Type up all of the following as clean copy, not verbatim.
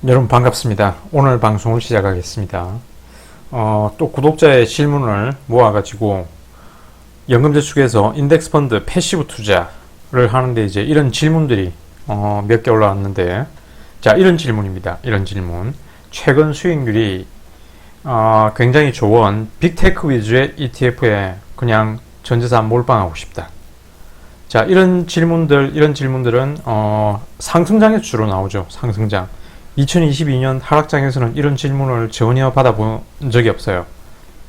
여러분 반갑습니다. 오늘 방송을 시작하겠습니다. 또 구독자의 질문을 모아가지고 연금저축에서 인덱스펀드 패시브 투자를 하는데 이제 이런 질문들이 몇 개 올라왔는데, 자, 이런 질문입니다. 이런 질문. 최근 수익률이 굉장히 좋은 빅테크 위주의 ETF에 그냥 전재산 몰빵하고 싶다. 자, 이런 질문들은 상승장에 주로 나오죠. 상승장. 2022년 하락장에서는 이런 질문을 전혀 받아본 적이 없어요.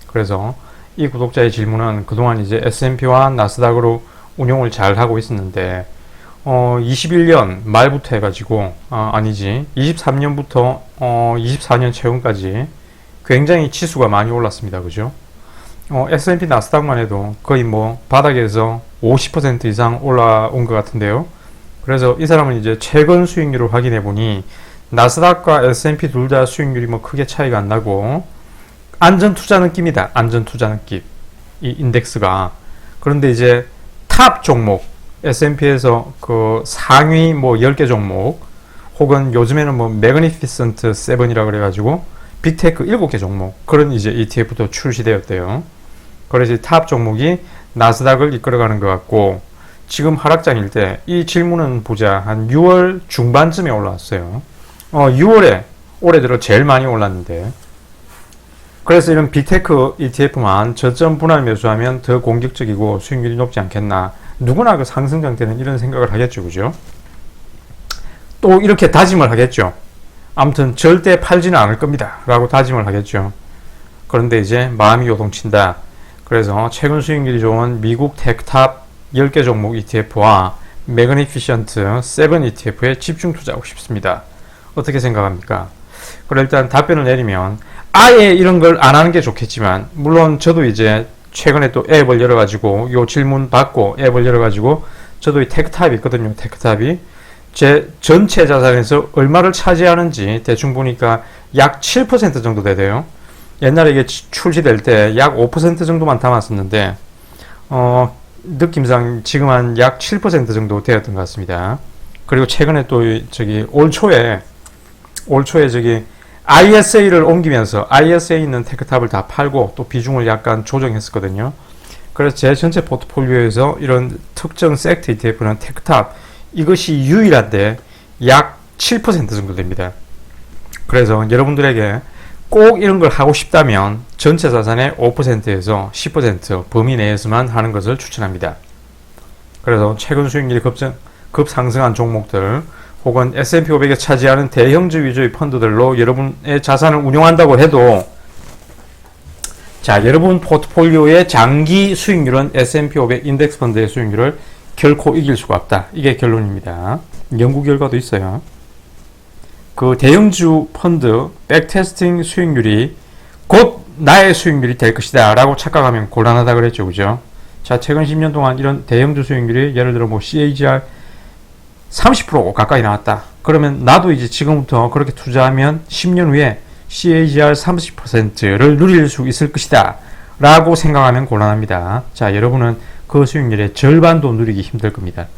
그래서 이 구독자의 질문은 그동안 이제 S&P와 나스닥으로 운용을 잘 하고 있었는데, 21년 말부터 해가지고, 23년부터, 24년 최근까지 굉장히 지수가 많이 올랐습니다. 그죠? S&P 나스닥만 해도 거의 뭐 바닥에서 50% 이상 올라온 것 같은데요. 그래서 이 사람은 이제 최근 수익률을 확인해 보니, 나스닥과 S&P 둘 다 수익률이 뭐 크게 차이가 안 나고 안전투자 느낌이다. 안전투자 느낌. 이 인덱스가. 그런데 이제 탑 종목, S&P에서 그 상위 뭐 10개 종목, 혹은 요즘에는 뭐 매그니피센트 7이라 그래가지고 빅테크 7개 종목, 그런 이제 ETF도 출시되었대요. 그래서 탑 종목이 나스닥을 이끌어가는 것 같고, 지금 하락장일 때 이 질문은 보자 한 6월 중반쯤에 올라왔어요. 6월에 올해 들어 제일 많이 올랐는데, 그래서 이런 빅테크 ETF만 저점 분할 매수하면 더 공격적이고 수익률이 높지 않겠나. 누구나 그 상승장 때는 이런 생각을 하겠죠. 그죠? 또 이렇게 다짐을 하겠죠. 아무튼 절대 팔지는 않을 겁니다 라고 다짐을 하겠죠. 그런데 이제 마음이 요동친다. 그래서 최근 수익률이 좋은 미국 테크탑 10개 종목 ETF와 매그니피션트 7 ETF에 집중 투자하고 싶습니다. 어떻게 생각합니까? 그럼 일단 답변을 내리면, 아예 이런 걸 안 하는 게 좋겠지만, 물론 저도 이제 최근에 또 앱을 열어가지고 요 질문 받고 앱을 열어가지고 저도 이 테크탑이 있거든요. 테크탑이 제 전체 자산에서 얼마를 차지하는지 대충 보니까 약 7% 정도 되대요. 옛날에 이게 출시될 때 약 5% 정도만 담았었는데, 느낌상 지금 한 약 7% 정도 되었던 것 같습니다. 그리고 최근에 또 올 초에 저기 ISA를 옮기면서 ISA에 있는 테크탑을 다 팔고 또 비중을 약간 조정했었거든요. 그래서 제 전체 포트폴리오에서 이런 특정 섹터 ETF는 테크탑 이것이 유일한데 약 7% 정도 됩니다. 그래서 여러분들에게 꼭 이런 걸 하고 싶다면 전체 자산의 5%에서 10% 범위 내에서만 하는 것을 추천합니다. 그래서 최근 수익률이 급상승한 종목들, 혹은 S&P 500에 차지하는 대형주 위주의 펀드들로 여러분의 자산을 운용한다고 해도, 자, 여러분 포트폴리오의 장기 수익률은 S&P 500 인덱스 펀드의 수익률을 결코 이길 수가 없다. 이게 결론입니다. 연구 결과도 있어요. 그 대형주 펀드 백테스팅 수익률이 곧 나의 수익률이 될 것이다 라고 착각하면 곤란하다 그랬죠. 그죠? 자, 최근 10년 동안 이런 대형주 수익률이 예를 들어 뭐 CAGR 30% 가까이 나왔다. 그러면 나도 이제 지금부터 그렇게 투자하면 10년 후에 CAGR 30%를 누릴 수 있을 것이다 라고 생각하면 곤란합니다. 자, 여러분은 그 수익률의 절반도 누리기 힘들 겁니다.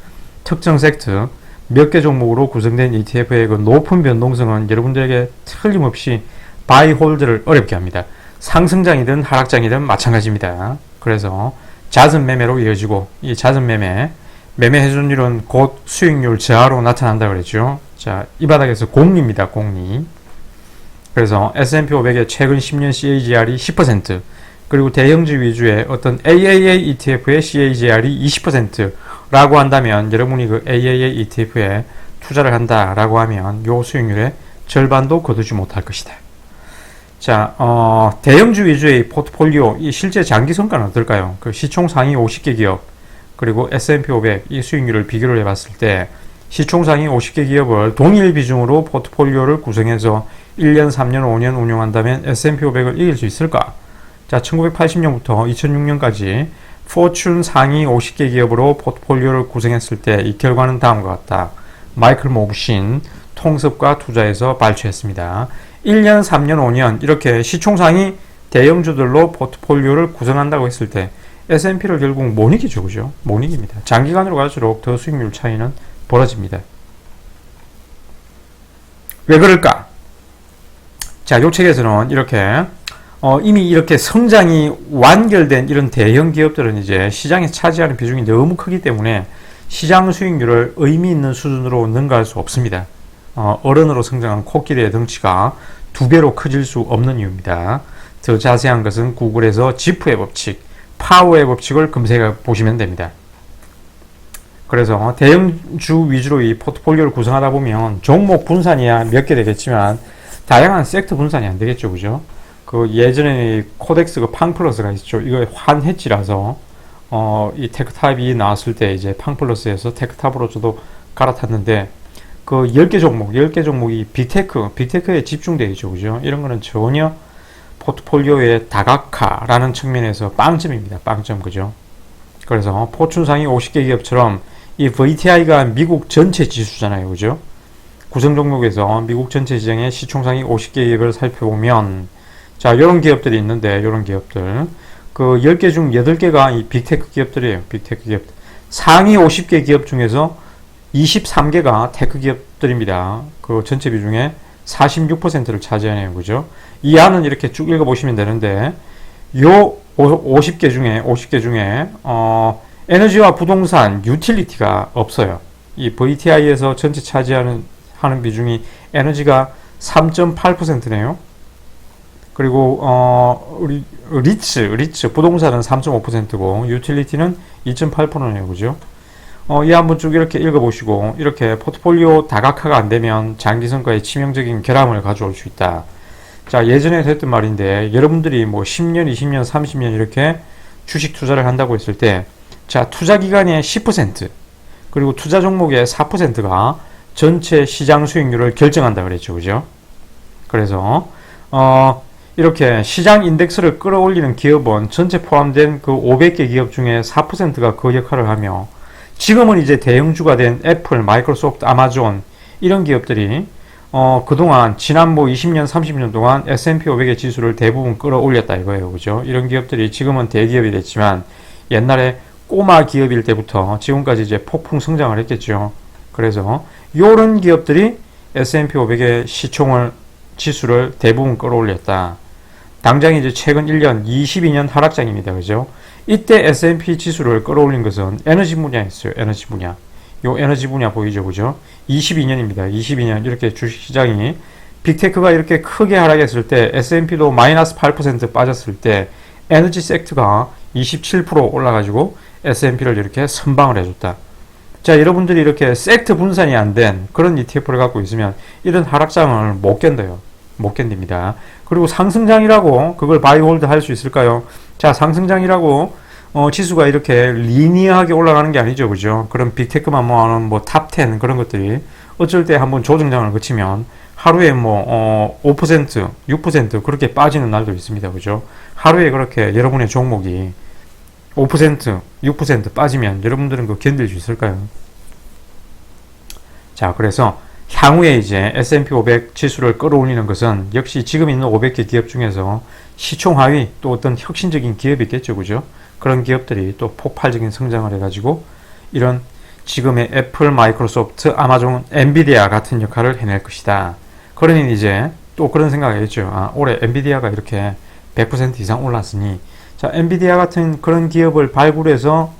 특정 섹터 몇 개 종목으로 구성된 ETF의 그 높은 변동성은 여러분들에게 틀림없이 바이 홀드를 어렵게 합니다. 상승장이든 하락장이든 마찬가지입니다. 그래서 잦은 매매로 이어지고, 이 잦은 매매 회전율은 곧 수익률 저하로 나타난다 그랬죠. 자, 이 바닥에서 공리입니다. 공리. 그래서 S&P 500의 최근 10년 CAGR이 10%, 그리고 대형주 위주의 어떤 AAA ETF의 CAGR이 20%라고 한다면, 여러분이 그 AAA ETF에 투자를 한다라고 하면 요 수익률의 절반도 거두지 못할 것이다. 자, 대형주 위주의 포트폴리오, 이 실제 장기 성과는 어떨까요? 그 시총 상위 50개 기업, 그리고 S&P 500 이 수익률을 비교를 해봤을 때, 시총 상위 50개 기업을 동일 비중으로 포트폴리오를 구성해서 1년, 3년, 5년 운용한다면 S&P 500을 이길 수 있을까? 자, 1980년부터 2006년까지 포춘 상위 50개 기업으로 포트폴리오를 구성했을 때 이 결과는 다음과 같다. 마이클 모브신 통섭과 투자에서 발췌했습니다. 1년, 3년, 5년 이렇게 시총 상위 대형주들로 포트폴리오를 구성한다고 했을 때 S&P를 결국 못 이기죠. 그죠? 못 이깁니다. 장기간으로 갈수록 더 수익률 차이는 벌어집니다. 왜 그럴까? 자, 요 책에서는 이렇게 이미 이렇게 성장이 완결된 이런 대형 기업들은 이제 시장에 차지하는 비중이 너무 크기 때문에 시장 수익률을 의미 있는 수준으로 능가할 수 없습니다. 어른으로 성장한 코끼리의 덩치가 2배로 커질 수 없는 이유입니다. 더 자세한 것은 구글에서 지프의 법칙, 파워의 법칙을 검색해 보시면 됩니다. 그래서 대형주 위주로 이 포트폴리오를 구성하다 보면 종목 분산이야 몇 개 되겠지만 다양한 섹터 분산이 안 되겠죠, 그죠? 그 예전에 코덱스 그 팡플러스가 있죠. 이거 환해지라서 이 테크탑이 나왔을 때 이제 팡플러스에서 테크탑으로 저도 갈아탔는데 그 10개 종목이 빅테크에 집중되어 있죠, 그죠? 이런 거는 전혀 포트폴리오의 다각화라는 측면에서 빵점입니다. 빵점, 그죠? 그래서 포춘 상위 50개 기업처럼 이 VTI가 미국 전체 지수잖아요, 그죠? 구성 종목에서 미국 전체 시장의 시총상위 50개 기업을 살펴보면 자, 이런 기업들이 있는데 이런 기업들 그 10개 중 8개가 이 빅테크 기업들이에요. 빅테크 기업. 상위 50개 기업 중에서 23개가 테크 기업들입니다. 그 전체 비중의 46%를 차지하네요. 그죠? 이 안은 이렇게 쭉 읽어보시면 되는데 요 50개 중에 에너지와 부동산, 유틸리티가 없어요. 이 VTI에서 전체 차지하는 비중이 에너지가 3.8%네요. 그리고 우리 리츠 부동산은 3.5%고 유틸리티는 2.8%네요. 그죠? 이 한번 쭉 이렇게 읽어보시고 이렇게 포트폴리오 다각화가 안 되면 장기 성과에 치명적인 결함을 가져올 수 있다. 자, 예전에 했던 말인데 여러분들이 뭐 10년, 20년, 30년 이렇게 주식 투자를 한다고 했을 때 자, 투자 기간의 10% 그리고 투자 종목의 4%가 전체 시장 수익률을 결정한다 그랬죠. 그죠? 그래서 이렇게 시장 인덱스를 끌어올리는 기업은 전체 포함된 그 500개 기업 중에 4%가 그 역할을 하며 지금은 이제 대형주가 된 애플, 마이크로소프트, 아마존 이런 기업들이 그동안 지난 뭐 20년, 30년 동안 S&P 500의 지수를 대부분 끌어올렸다 이거예요. 그죠? 이런 기업들이 지금은 대기업이 됐지만 옛날에 꼬마 기업일 때부터 지금까지 이제 폭풍 성장을 했겠죠. 그래서 이런 기업들이 S&P 500의 지수를 대부분 끌어올렸다. 당장 이제 최근 1년, 22년 하락장입니다. 그죠? 이때 S&P 지수를 끌어올린 것은 에너지 분야였어요. 에너지 분야. 요 에너지 분야 보이죠? 그죠? 22년입니다. 22년. 이렇게 주식시장이 빅테크가 이렇게 크게 하락했을 때 S&P도 마이너스 8% 빠졌을 때 에너지 섹터가 27% 올라가지고 S&P를 이렇게 선방을 해줬다. 자, 여러분들이 이렇게 섹터 분산이 안 된 그런 ETF를 갖고 있으면 이런 하락장을 못 견뎌요. 못 견딥니다. 그리고 상승장이라고 그걸 바이홀드 할 수 있을까요? 자, 상승장이라고 지수가 이렇게 리니어하게 올라가는 게 아니죠. 그죠? 그럼 빅테크만 모아놓은 뭐 탑 10 그런 것들이 어쩔 때 한번 조정장을 거치면 하루에 뭐 5%, 6% 그렇게 빠지는 날도 있습니다. 그죠? 하루에 그렇게 여러분의 종목이 5%, 6% 빠지면 여러분들은 그거 견딜 수 있을까요? 자, 그래서 향후에 이제 S&P 500 지수를 끌어올리는 것은 역시 지금 있는 500개 기업 중에서 시총 하위 또 어떤 혁신적인 기업이 있겠죠. 그죠? 그런 기업들이 또 폭발적인 성장을 해가지고 이런 지금의 애플, 마이크로소프트, 아마존, 엔비디아 같은 역할을 해낼 것이다. 그러니 이제 또 그런 생각을 했죠. 아, 올해 엔비디아가 이렇게 100% 이상 올랐으니 자, 엔비디아 같은 그런 기업을 발굴해서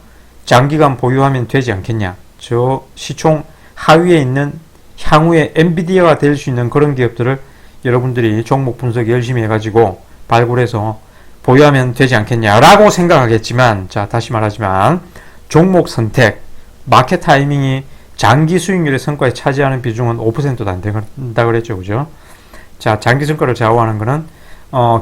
장기간 보유하면 되지 않겠냐. 저 시총 하위에 있는 향후에 엔비디아가 될 수 있는 그런 기업들을 여러분들이 종목 분석 열심히 해가지고 발굴해서 보유하면 되지 않겠냐라고 생각하겠지만 자, 다시 말하지만 종목 선택, 마켓 타이밍이 장기 수익률의 성과에 차지하는 비중은 5%도 안 된다 그랬죠. 그죠? 자, 장기 성과를 좌우하는 것은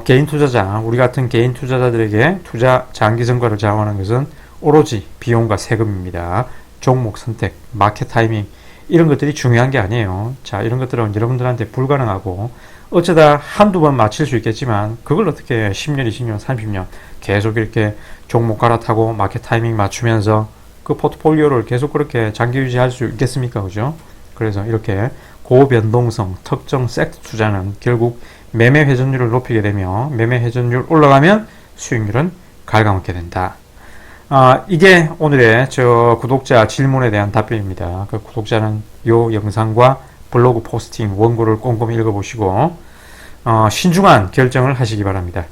개인 투자자, 우리 같은 개인 투자자들에게 투자 장기 성과를 좌우하는 것은 오로지 비용과 세금입니다. 종목 선택, 마켓 타이밍 이런 것들이 중요한 게 아니에요. 자, 이런 것들은 여러분들한테 불가능하고 어쩌다 한두 번 맞힐 수 있겠지만 그걸 어떻게 10년, 20년, 30년 계속 이렇게 종목 갈아타고 마켓 타이밍 맞추면서 그 포트폴리오를 계속 그렇게 장기 유지할 수 있겠습니까? 그죠? 그래서 이렇게 고변동성 특정 섹터 투자는 결국 매매 회전율을 높이게 되며 매매 회전율 올라가면 수익률은 갉아먹게 된다. 이게 오늘의 저 구독자 질문에 대한 답변입니다. 그 구독자는 요 영상과 블로그 포스팅 원고를 꼼꼼히 읽어보시고 신중한 결정을 하시기 바랍니다.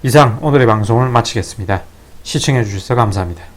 이상 오늘의 방송을 마치겠습니다. 시청해 주셔서 감사합니다.